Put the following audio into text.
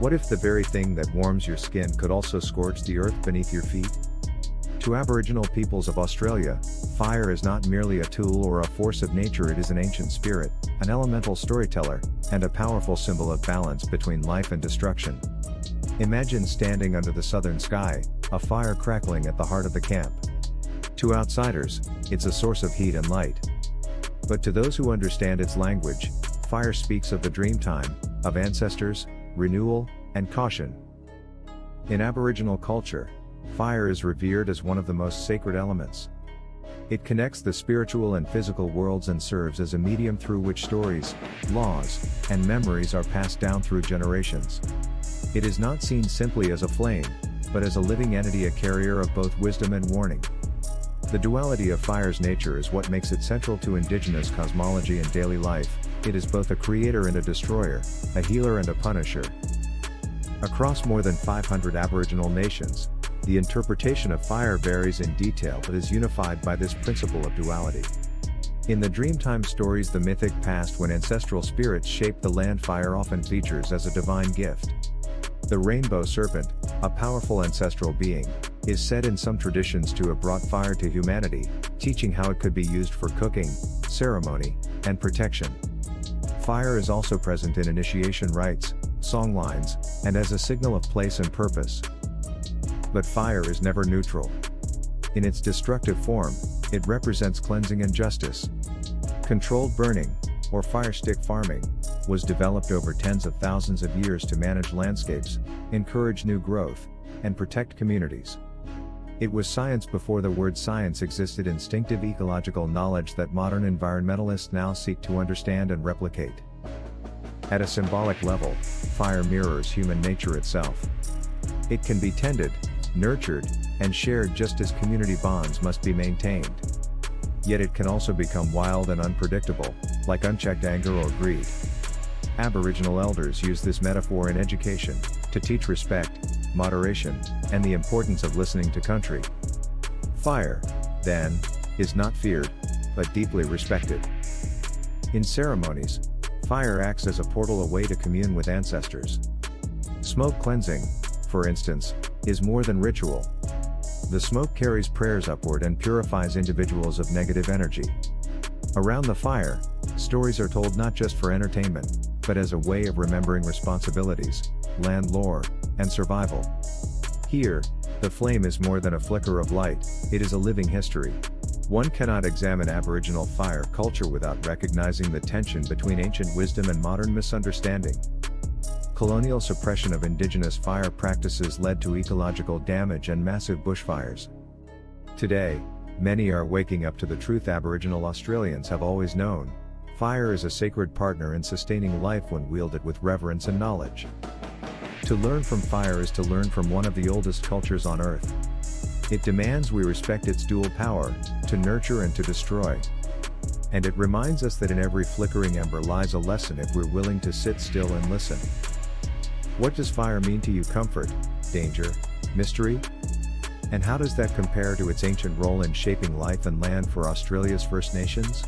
What if the very thing that warms your skin could also scorch the earth beneath your feet? To Aboriginal peoples of Australia, fire is not merely a tool or a force of nature, it is an ancient spirit, an elemental storyteller, and a powerful symbol of balance between life and destruction. Imagine standing under the southern sky, a fire crackling at the heart of the camp. To outsiders, it's a source of heat and light. But to those who understand its language, fire speaks of the dreamtime, of ancestors, renewal, and caution. In Aboriginal culture, fire is revered as one of the most sacred elements. It connects the spiritual and physical worlds and serves as a medium through which stories, laws, and memories are passed down through generations. It is not seen simply as a flame, but as a living entity, a carrier of both wisdom and warning. The duality of fire's nature is what makes it central to Indigenous cosmology and daily life. It is both a creator and a destroyer, a healer and a punisher. Across more than 500 Aboriginal nations, the interpretation of fire varies in detail but is unified by this principle of duality. In the Dreamtime stories, the mythic past when ancestral spirits shaped the land, fire often features as a divine gift. The rainbow serpent, a powerful ancestral being, is said in some traditions to have brought fire to humanity, teaching how it could be used for cooking, ceremony, and protection. Fire is also present in initiation rites, songlines, and as a signal of place and purpose. But fire is never neutral. In its destructive form, it represents cleansing and justice. Controlled burning, or fire stick farming, was developed over tens of thousands of years to manage landscapes, encourage new growth, and protect communities. It was science before the word science existed, instinctive ecological knowledge that modern environmentalists now seek to understand and replicate. At a symbolic level, fire mirrors human nature itself. It can be tended, nurtured, and shared just as community bonds must be maintained. Yet it can also become wild and unpredictable, like unchecked anger or greed. Aboriginal elders use this metaphor in education, to teach respect, moderation, and the importance of listening to country. Fire, then, is not feared, but deeply respected. In ceremonies, fire acts as a portal, a way to commune with ancestors. Smoke cleansing, for instance, is more than ritual. The smoke carries prayers upward and purifies individuals of negative energy. Around the fire, stories are told not just for entertainment, but as a way of remembering responsibilities, land lore, and survival. Here, the flame is more than a flicker of light, it is a living history. One cannot examine Aboriginal fire culture without recognizing the tension between ancient wisdom and modern misunderstanding. Colonial suppression of indigenous fire practices led to ecological damage and massive bushfires. Today, many are waking up to the truth Aboriginal Australians have always known: fire is a sacred partner in sustaining life when wielded with reverence and knowledge. To learn from fire is to learn from one of the oldest cultures on Earth. It demands we respect its dual power, to nurture and to destroy. And it reminds us that in every flickering ember lies a lesson if we're willing to sit still and listen. What does fire mean to you? Comfort, danger, mystery? And how does that compare to its ancient role in shaping life and land for Australia's First Nations?